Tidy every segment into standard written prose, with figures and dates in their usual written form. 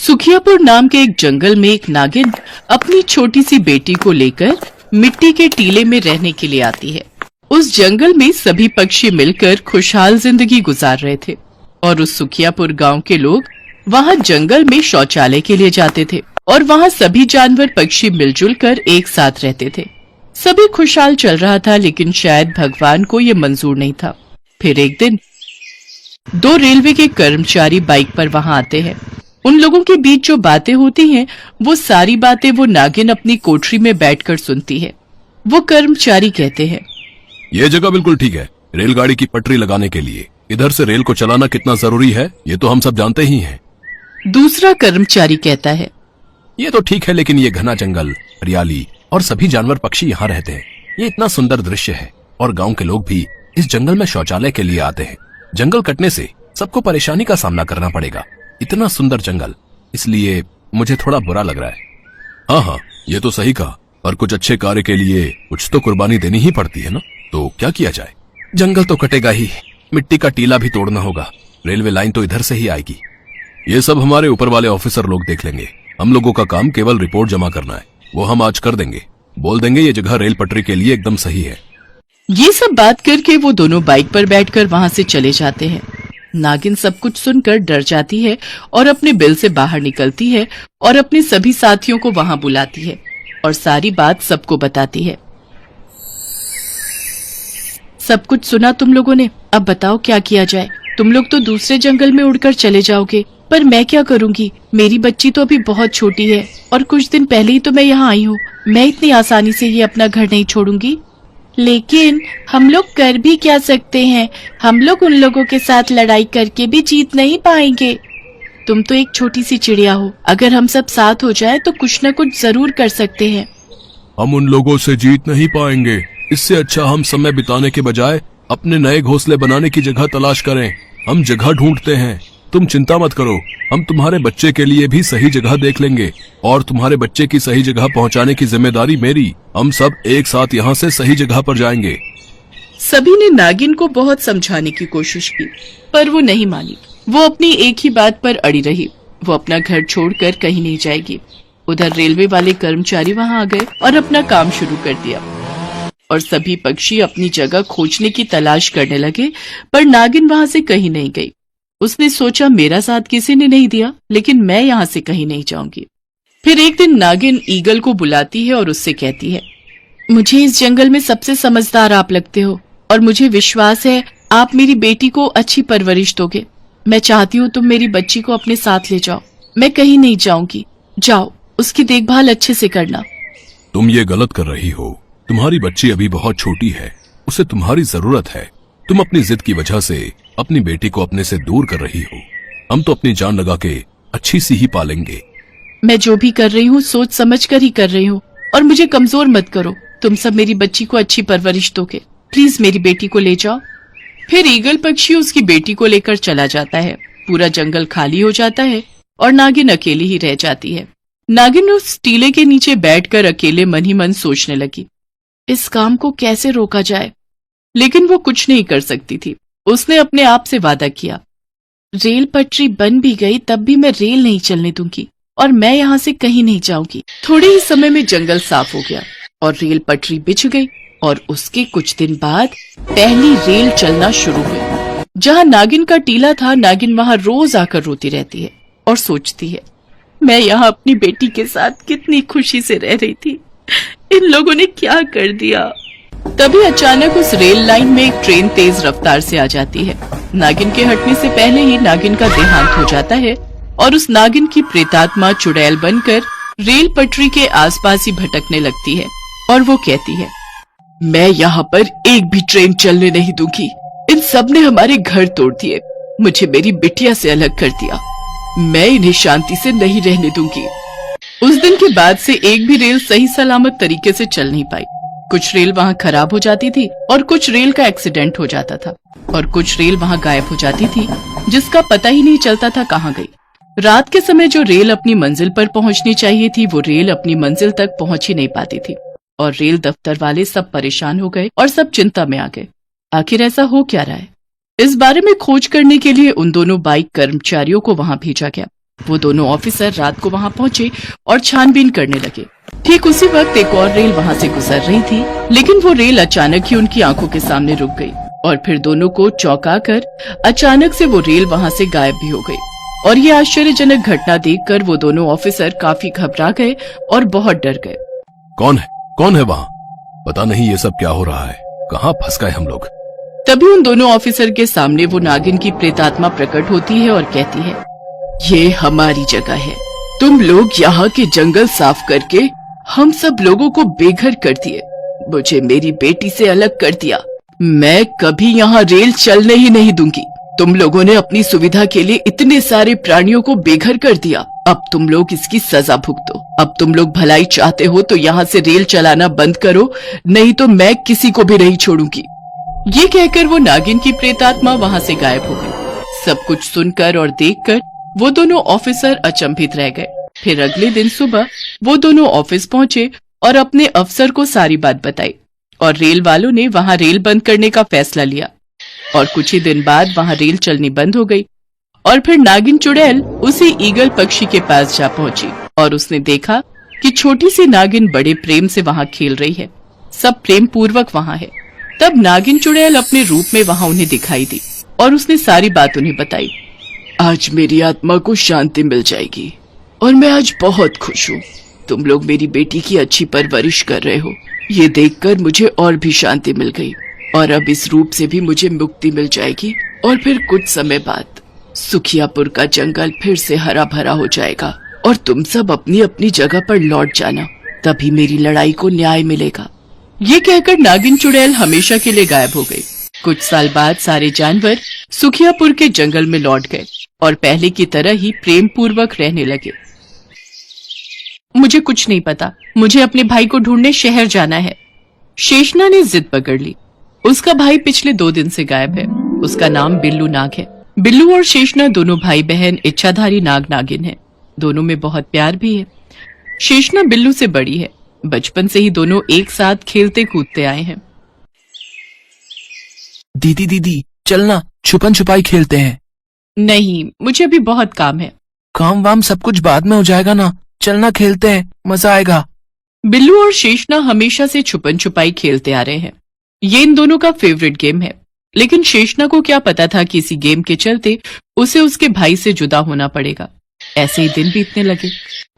सुखियापुर नाम के एक जंगल में एक नागिन अपनी छोटी सी बेटी को लेकर मिट्टी के टीले में रहने के लिए आती है। उस जंगल में सभी पक्षी मिलकर खुशहाल जिंदगी गुजार रहे थे और उस सुखियापुर गांव के लोग वहां जंगल में शौचालय के लिए जाते थे और वहां सभी जानवर पक्षी मिलजुल कर एक साथ रहते थे। सभी खुशहाल चल रहा था, लेकिन शायद भगवान को ये मंजूर नहीं था। फिर एक दिन दो रेलवे के कर्मचारी बाइक पर वहां आते हैं। उन लोगों के बीच जो बातें होती हैं, वो सारी बातें वो नागिन अपनी कोठरी में बैठकर सुनती है। वो कर्मचारी कहते हैं, ये जगह बिल्कुल ठीक है रेलगाड़ी की पटरी लगाने के लिए। इधर से रेल को चलाना कितना जरूरी है ये तो हम सब जानते ही हैं। दूसरा कर्मचारी कहता है, ये तो ठीक है, लेकिन ये घना जंगल, हरियाली और सभी जानवर पक्षी यहाँ रहते हैं। ये इतना सुंदर दृश्य है और गांव के लोग भी इस जंगल में शौचालय के लिए आते हैं। जंगल कटने से सबको परेशानी का सामना करना पड़ेगा। इतना सुंदर जंगल, इसलिए मुझे थोड़ा बुरा लग रहा है। हाँ, ये तो सही कहा, और कुछ अच्छे कार्य के लिए कुछ तो कुर्बानी देनी ही पड़ती है ना। तो क्या किया जाए? जंगल तो कटेगा ही, मिट्टी का टीला भी तोड़ना होगा। रेलवे लाइन तो इधर से ही आएगी। ये सब हमारे ऊपर वाले ऑफिसर लोग देख लेंगे। हम लोगों का काम केवल रिपोर्ट जमा करना है, वो हम आज कर देंगे। बोल देंगे ये जगह रेल पटरी के लिए एकदम सही है। ये सब बात करके वो दोनों बाइक पर बैठकर वहां से चले जाते हैं। नागिन सब कुछ सुनकर डर जाती है और अपने बिल से बाहर निकलती है और अपने सभी साथियों को वहां बुलाती है और सारी बात सबको बताती है। सब कुछ सुना तुम लोगों ने, अब बताओ क्या किया जाए। तुम लोग तो दूसरे जंगल में उड़कर चले जाओगे, पर मैं क्या करूंगी? मेरी बच्ची तो अभी बहुत छोटी है और कुछ दिन पहले ही तो मैं यहाँ आई हूँ। मैं इतनी आसानी से ये अपना घर नहीं छोड़ूंगी। लेकिन हम लोग कर भी क्या सकते हैं? हम लोग उन लोगों के साथ लड़ाई करके भी जीत नहीं पाएंगे। तुम तो एक छोटी सी चिड़िया हो, अगर हम सब साथ हो जाए तो कुछ न कुछ जरूर कर सकते हैं। हम उन लोगों से जीत नहीं पाएंगे। इससे अच्छा हम समय बिताने के बजाय अपने नए घोंसले बनाने की जगह तलाश करें। हम जगह ढूंढते हैं, तुम चिंता मत करो। हम तुम्हारे बच्चे के लिए भी सही जगह देख लेंगे और तुम्हारे बच्चे की सही जगह पहुंचाने की जिम्मेदारी मेरी। हम सब एक साथ यहाँ से सही जगह पर जाएंगे। सभी ने नागिन को बहुत समझाने की कोशिश की, पर वो नहीं मानी। वो अपनी एक ही बात पर अड़ी रही, वो अपना घर छोड़कर कहीं नहीं जाएगी। उधर रेलवे वाले कर्मचारी वहां आ गए और अपना काम शुरू कर दिया और सभी पक्षी अपनी जगह खोजने की तलाश करने लगे, पर नागिन वहां से कहीं नहीं गई। उसने सोचा, मेरा साथ किसी ने नहीं दिया, लेकिन मैं यहाँ से कहीं नहीं जाऊंगी। फिर एक दिन नागिन ईगल को बुलाती है और उससे कहती है, मुझे इस जंगल में सबसे समझदार आप लगते हो और मुझे विश्वास है आप मेरी बेटी को अच्छी परवरिश दोगे। मैं चाहती हूँ तुम मेरी बच्ची को अपने साथ ले जाओ। मैं कहीं नहीं जाऊंगी, जाओ, उसकी देखभाल अच्छे से करना। तुम ये गलत कर रही हो। तुम्हारी बच्ची अभी बहुत छोटी है, उसे तुम्हारी जरूरत है। तुम अपनी जिद की वजह से अपनी बेटी को अपने से दूर कर रही हो। हम तो अपनी जान लगा के अच्छी सी ही पालेंगे। मैं जो भी कर रही हूँ सोच समझ कर ही कर रही हूँ और मुझे कमजोर मत करो। तुम सब मेरी बच्ची को अच्छी परवरिश दोगे, प्लीज मेरी बेटी को ले जाओ। फिर ईगल पक्षी उसकी बेटी को लेकर चला जाता है। पूरा जंगल खाली हो जाता है और नागिन अकेली ही रह जाती है। नागिन उस टीले के नीचे बैठकर अकेले मन ही मन सोचने लगी, इस काम को कैसे रोका जाए। लेकिन वो कुछ नहीं कर सकती थी। उसने अपने आप से वादा किया, रेल पटरी बन भी गई तब भी मैं रेल नहीं चलने दूंगी और मैं यहाँ से कहीं नहीं जाऊंगी। थोड़े ही समय में जंगल साफ हो गया और रेल पटरी बिछ गई और उसके कुछ दिन बाद पहली रेल चलना शुरू हुई। जहाँ नागिन का टीला था, नागिन वहाँ रोज आकर रोती रहती है और सोचती है, मैं यहाँ अपनी बेटी के साथ कितनी खुशी से रह रही थी, इन लोगों ने क्या कर दिया। तभी अचानक उस रेल लाइन में एक ट्रेन तेज रफ्तार से आ जाती है। नागिन के हटने से पहले ही नागिन का देहांत हो जाता है और उस नागिन की प्रेतात्मा चुड़ैल बनकर रेल पटरी के आसपास ही भटकने लगती है और वो कहती है, मैं यहाँ पर एक भी ट्रेन चलने नहीं दूंगी। इन सब ने हमारे घर तोड़ दिए, मुझे मेरी बिटिया से अलग कर दिया। मैं इन्हें शांति से नहीं रहने दूंगी। उस दिन के बाद से एक भी रेल सही सलामत तरीके से चल नहीं पाई। कुछ रेल वहाँ खराब हो जाती थी और कुछ रेल का एक्सीडेंट हो जाता था और कुछ रेल वहाँ गायब हो जाती थी, जिसका पता ही नहीं चलता था कहाँ गई। रात के समय जो रेल अपनी मंजिल पर पहुँचनी चाहिए थी, वो रेल अपनी मंजिल तक पहुँच ही नहीं पाती थी और रेल दफ्तर वाले सब परेशान हो गए और सब चिंता में आ गए। आखिर ऐसा हो क्या रहा है? इस बारे में खोज करने के लिए उन दोनों बाइक कर्मचारियों को वहां भेजा गया वो दोनों ऑफिसर रात को वहाँ पहुँचे और छानबीन करने लगे। ठीक उसी वक्त एक और रेल वहाँ से गुजर रही थी, लेकिन वो रेल अचानक ही उनकी आंखों के सामने रुक गई और फिर दोनों को चौंकाकर अचानक से वो रेल वहाँ से गायब भी हो गई। और ये आश्चर्यजनक घटना देखकर वो दोनों ऑफिसर काफी घबरा गए और बहुत डर गए। कौन है वहाँ? पता नहीं ये सब क्या हो रहा है, कहाँ फंस गए हम लोग। तभी उन दोनों ऑफिसर के सामने वो नागिन की प्रेतात्मा प्रकट होती है और कहती है, ये हमारी जगह है। तुम लोग यहाँ के जंगल साफ करके हम सब लोगों को बेघर कर दिए, मुझे मेरी बेटी से अलग कर दिया। मैं कभी यहाँ रेल चलने ही नहीं दूंगी। तुम लोगों ने अपनी सुविधा के लिए इतने सारे प्राणियों को बेघर कर दिया, अब तुम लोग इसकी सजा भुगतो। अब तुम लोग भलाई चाहते हो तो यहाँ से रेल चलाना बंद करो, नहीं तो मैं किसी को भी नहीं छोड़ूंगी। ये कहकर वो नागिन की प्रेतात्मा वहाँ से गायब हो गई। सब कुछ सुनकर और देखकर वो दोनों ऑफिसर अचंभित रह गए। फिर अगले दिन सुबह वो दोनों ऑफिस पहुँचे और अपने अफसर को सारी बात बताई और रेल वालों ने वहाँ रेल बंद करने का फैसला लिया। और कुछ ही दिन बाद वहाँ रेल चलनी बंद हो गई। और फिर नागिन चुड़ैल उसी ईगल पक्षी के पास जा पहुंची और उसने देखा कि छोटी सी नागिन बड़े प्रेम से वहाँ खेल रही है, सब प्रेम पूर्वक वहाँ है। तब नागिन चुड़ैल अपने रूप में वहाँ उन्हें दिखाई दी और उसने सारी बात उन्हें बताई। आज मेरी आत्मा को शांति मिल जाएगी और मैं आज बहुत खुश हूँ। तुम लोग मेरी बेटी की अच्छी परवरिश कर रहे हो, ये देखकर मुझे और भी शांति मिल गई और अब इस रूप से भी मुझे मुक्ति मिल जाएगी। और फिर कुछ समय बाद सुखियापुर का जंगल फिर से हरा भरा हो जाएगा और तुम सब अपनी अपनी जगह पर लौट जाना, तभी मेरी लड़ाई को न्याय मिलेगा। ये कहकर नागिन चुड़ैल हमेशा के लिए गायब हो गई। कुछ साल बाद सारे जानवर सुखियापुर के जंगल में लौट गए और पहले की तरह ही प्रेम पूर्वक रहने लगे। मुझे कुछ नहीं पता, मुझे अपने भाई को ढूंढने शहर जाना है। शेषना ने जिद पकड़ ली। उसका भाई पिछले 2 दिन से गायब है। उसका नाम बिल्लू नाग है। बिल्लू और शेषना दोनों भाई बहन इच्छाधारी नाग नागिन हैं। दोनों में बहुत प्यार भी है। शेषना बिल्लू से बड़ी है। बचपन से ही दोनों एक साथ खेलते कूदते आए हैं। दीदी चलना, छुपन छुपाई खेलते हैं। नहीं, मुझे अभी बहुत काम है। काम वाम सब कुछ बाद में हो जाएगा ना, चलना खेलते हैं, मजा आएगा। बिल्लू और शेषना हमेशा से छुपन छुपाई खेलते आ रहे हैं। ये इन दोनों का फेवरेट गेम है। लेकिन शेषना को क्या पता था कि इसी गेम के चलते उसे उसके भाई से जुदा होना पड़ेगा। ऐसे ही दिन बीतने लगे।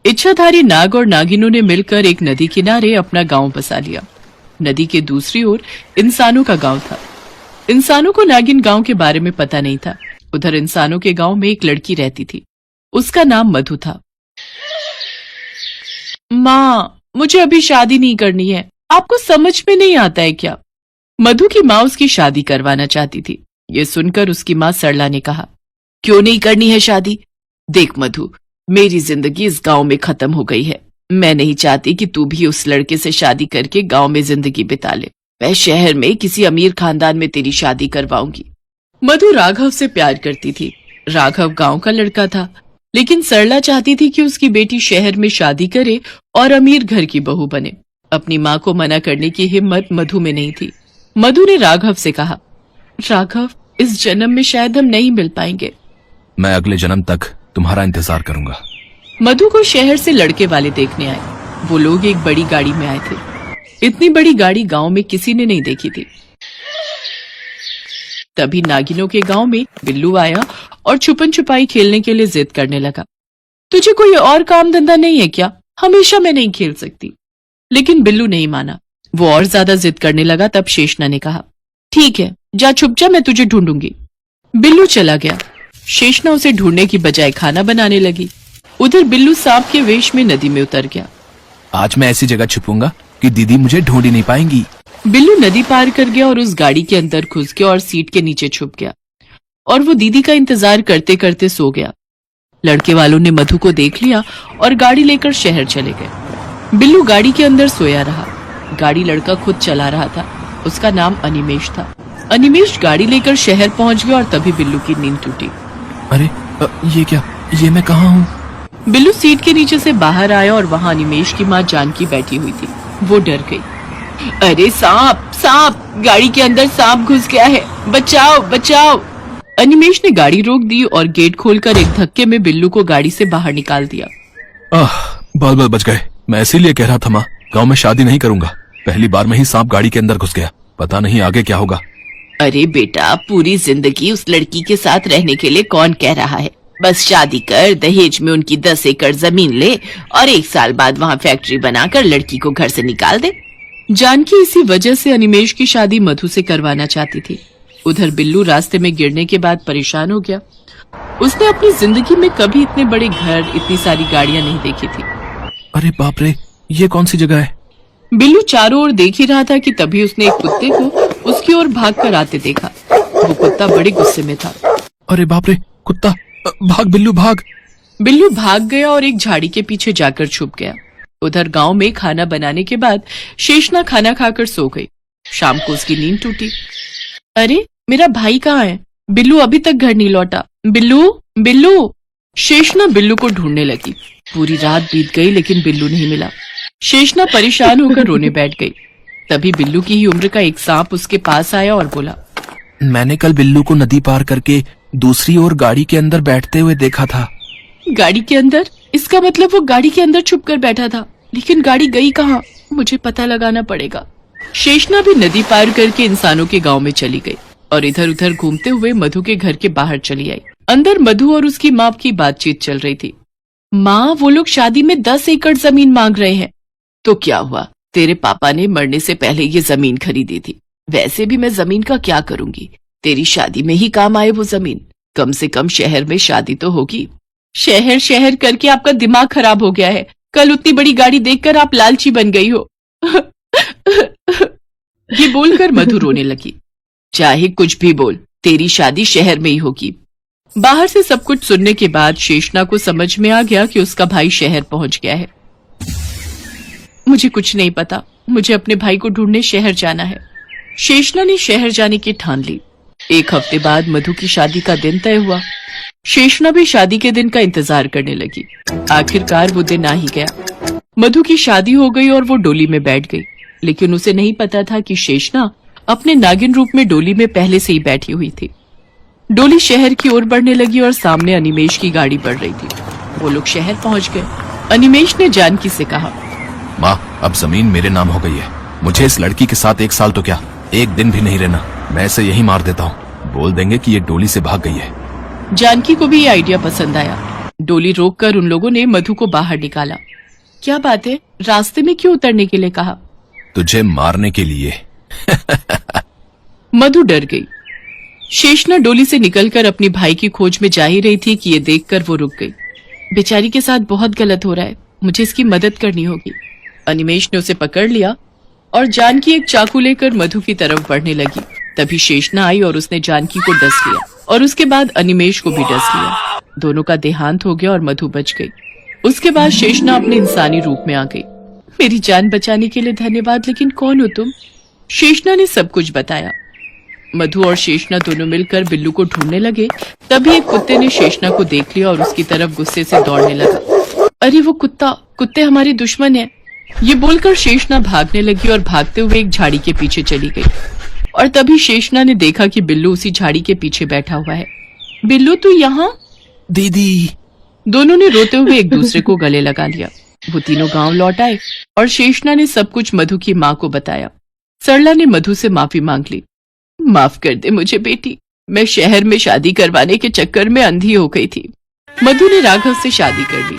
इच्छाधारी नाग और नागिनों ने मिलकर एक नदी किनारे अपना गांव बसा लिया। नदी के दूसरी ओर इंसानों का गांव था। इंसानों को नागिन गांव के बारे में पता नहीं था। उधर इंसानों के गांव में एक लड़की रहती थी। उसका नाम मधु था। माँ, मुझे अभी शादी नहीं करनी है, आपको समझ में नहीं आता है क्या? मधु की माँ उसकी शादी करवाना चाहती थी। ये सुनकर उसकी माँ सरला ने कहा, क्यों नहीं करनी है शादी? देख मधु, मेरी जिंदगी इस गांव में खत्म हो गई है। मैं नहीं चाहती कि तू भी उस लड़के से शादी करके गांव में जिंदगी बिता ले। मैं शहर में किसी अमीर खानदान में तेरी शादी करवाऊंगी। मधु राघव से प्यार करती थी। राघव गांव का लड़का था, लेकिन सरला चाहती थी कि उसकी बेटी शहर में शादी करे और अमीर घर की बहू बने। अपनी माँ को मना करने की हिम्मत मधु में नहीं थी। मधु ने राघव से कहा, राघव, इस जन्म में शायद हम नहीं मिल पाएंगे। मैं अगले जन्म तक तुम्हारा इंतजार करूंगा। मधु को शहर से लड़के वाले देखने आए। वो लोग एक बड़ी गाड़ी में आए थे। इतनी बड़ी गाड़ी गांव में किसी ने नहीं देखी थी। तभी नागिनों के गांव में बिल्लू आया और छुपन छुपाई खेलने के लिए जिद करने लगा। तुझे कोई और काम धंधा नहीं है क्या? हमेशा मैं नहीं खेल सकती। लेकिन बिल्लू नहीं माना। वो और ज्यादा जिद करने लगा। तब शेषना ने कहा, ठीक है, जा छुप जा, मैं तुझे ढूंढूंगी। बिल्लू चला गया। शेषना उसे ढूंढने की बजाय खाना बनाने लगी। उधर बिल्लू सांप के वेश में नदी में उतर गया। आज मैं ऐसी जगह छुपूंगा कि दीदी मुझे ढूंढ ही नहीं पाएंगी। बिल्लू नदी पार कर गया और उस गाड़ी के अंदर घुस गया और सीट के नीचे छुप गया। और वो दीदी का इंतजार करते करते सो गया। लड़के वालों ने मधु को देख लिया और गाड़ी लेकर शहर चले गए। बिल्लू गाड़ी के अंदर सोया रहा। गाड़ी लड़का खुद चला रहा था। उसका नाम अनिमेष था। अनिमेष गाड़ी लेकर शहर पहुंच गया और तभी बिल्लू की नींद टूटी। अरे ये क्या? ये मैं कहाँ हूँ? बिल्लू सीट के नीचे से बाहर आया और वहाँ अनिमेष की माँ जानकी बैठी हुई थी। वो डर गई। अरे सांप, सांप, गाड़ी के अंदर सांप घुस गया है, बचाओ बचाओ। अनिमेश ने गाड़ी रोक दी और गेट खोलकर एक धक्के में बिल्लू को गाड़ी से बाहर निकाल दिया। बाल बाल बच गए। मैं इसीलिए कह रहा था माँ, गाँव में शादी नहीं करूंगा। पहली बार में ही सांप गाड़ी के अंदर घुस गया, पता नहीं आगे क्या होगा। अरे बेटा, पूरी जिंदगी उस लड़की के साथ रहने के लिए कौन कह रहा है। बस शादी कर, दहेज में उनकी 10 एकड़ जमीन ले और 1 साल बाद वहाँ फैक्ट्री बनाकर लड़की को घर से निकाल दे। जानकी इसी वजह से अनिमेश की शादी मधु से करवाना चाहती थी। उधर बिल्लू रास्ते में गिरने के बाद परेशान हो गया। उसने अपनी जिंदगी में कभी इतने बड़े घर, इतनी सारी गाड़ियां नहीं देखी थी। अरे बाप रे, ये कौन सी जगह है? बिल्लू चारों ओर देख ही रहा था कि तभी उसने एक कुत्ते को उसकी ओर भागकर आते देखा। वो कुत्ता बड़े गुस्से में था। अरे बाप रे, कुत्ता! भाग बिल्लू भाग! बिल्लू भाग गया और एक झाड़ी के पीछे जाकर छुप गया। उधर गांव में खाना बनाने के बाद शेषना खाना खाकर सो गई। शाम को उसकी नींद टूटी। अरे मेरा भाई कहाँ है? बिल्लू अभी तक घर नहीं लौटा। बिल्लू, बिल्लू! शेषना बिल्लू को ढूंढने लगी। पूरी रात बीत गई लेकिन बिल्लू नहीं मिला। शेषना परेशान होकर रोने बैठ गई। तभी बिल्लू की ही उम्र का एक सांप उसके पास आया और बोला, मैंने कल बिल्लू को नदी पार करके दूसरी ओर गाड़ी के अंदर बैठते हुए देखा था। गाड़ी के अंदर? इसका मतलब वो गाड़ी के अंदर छुप कर बैठा था। लेकिन गाड़ी गई कहाँ? मुझे पता लगाना पड़ेगा। शेषना भी नदी पार करके इंसानों के गांव में चली गई और इधर उधर घूमते हुए मधु के घर के बाहर चली आई। अंदर मधु और उसकी माँ की बातचीत चल रही थी। माँ, वो लोग शादी में 10 एकड़ जमीन मांग रहे हैं। तो क्या हुआ? तेरे पापा ने मरने से पहले ये जमीन खरीदी थी। वैसे भी मैं जमीन का क्या करूंगी? तेरी शादी में ही काम आए वो जमीन। कम से कम शहर में शादी तो होगी। शहर शहर करके आपका दिमाग खराब हो गया है। कल उतनी बड़ी गाड़ी देखकर आप लालची बन गई हो। ये बोलकर मधु रोने लगी। चाहे कुछ भी बोल, तेरी शादी शहर में ही होगी। बाहर से सब कुछ सुनने के बाद शेषना को समझ में आ गया कि उसका भाई शहर पहुंच गया है। मुझे कुछ नहीं पता, मुझे अपने भाई को ढूंढने शहर जाना है। शेषना ने शहर जाने की ठान ली। 1 हफ्ते बाद मधु की शादी का दिन तय हुआ। शेषना भी शादी के दिन का इंतजार करने लगी। आखिरकार वो दिन आ ही गया। मधु की शादी हो गई और वो डोली में बैठ गई। लेकिन उसे नहीं पता था कि शेषना अपने नागिन रूप में डोली में पहले से ही बैठी हुई थी। डोली शहर की ओर बढ़ने लगी और सामने अनिमेश की गाड़ी बढ़ रही थी। वो लोग शहर पहुंच गए। अनिमेश ने जानकी से कहा, माँ, अब जमीन मेरे नाम हो गई है। मुझे इस लड़की के साथ 1 साल तो क्या, 1 दिन भी नहीं रहना। मैं इसे यही मार देता हूँ। बोल देंगे कि ये डोली से भाग गई है। जानकी को भी ये आइडिया पसंद आया। डोली रोककर उन लोगों ने मधु को बाहर निकाला। क्या बात है, रास्ते में क्यों उतरने के लिए कहा? तुझे मारने के लिए। मधु डर गई। शेषना डोली से निकलकर अपनी भाई की खोज में जा ही रही थी कि ये देखकर वो रुक गई। बेचारी के साथ बहुत गलत हो रहा है, मुझे इसकी मदद करनी होगी। अनिमेश ने उसे पकड़ लिया और जानकी एक चाकू लेकर मधु की तरफ बढ़ने लगी। तभी शेषना आई और उसने जानकी को डस लिया और उसके बाद अनिमेश को भी डस लिया। दोनों का देहांत हो गया और मधु बच गई। उसके बाद शेषना अपने इंसानी रूप में आ गई। मेरी जान बचाने के लिए धन्यवाद, लेकिन कौन हो तुम? शेषना ने सब कुछ बताया। मधु और शेषना दोनों मिलकर बिल्लू को ढूंढने लगे। तभी एक कुत्ते ने शेषना को देख लिया और उसकी तरफ गुस्से से दौड़ने लगा। अरे वो कुत्ते हमारे दुश्मन हैं। ये बोलकर शेषना भागने लगी और भागते हुए एक झाड़ी के पीछे चली गई। और तभी शेषना ने देखा कि बिल्लू उसी झाड़ी के पीछे बैठा हुआ है। बिल्लू, तू यहाँ? दीदी! दोनों ने रोते हुए एक दूसरे को गले लगा लिया। वो तीनों गांव लौट आए और शेषना ने सब कुछ मधु की माँ को बताया। सरला ने मधु से माफी मांग ली। माफ कर दे मुझे बेटी, मैं शहर में शादी करवाने के चक्कर में अंधी हो गई थी। मधु ने राघव से शादी कर ली।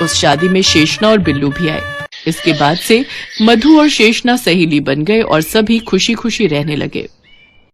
उस शादी में शेषना और बिल्लू भी आए। इसके बाद से मधु और शेषना सहेली बन गए और सभी खुशी खुशी रहने लगे।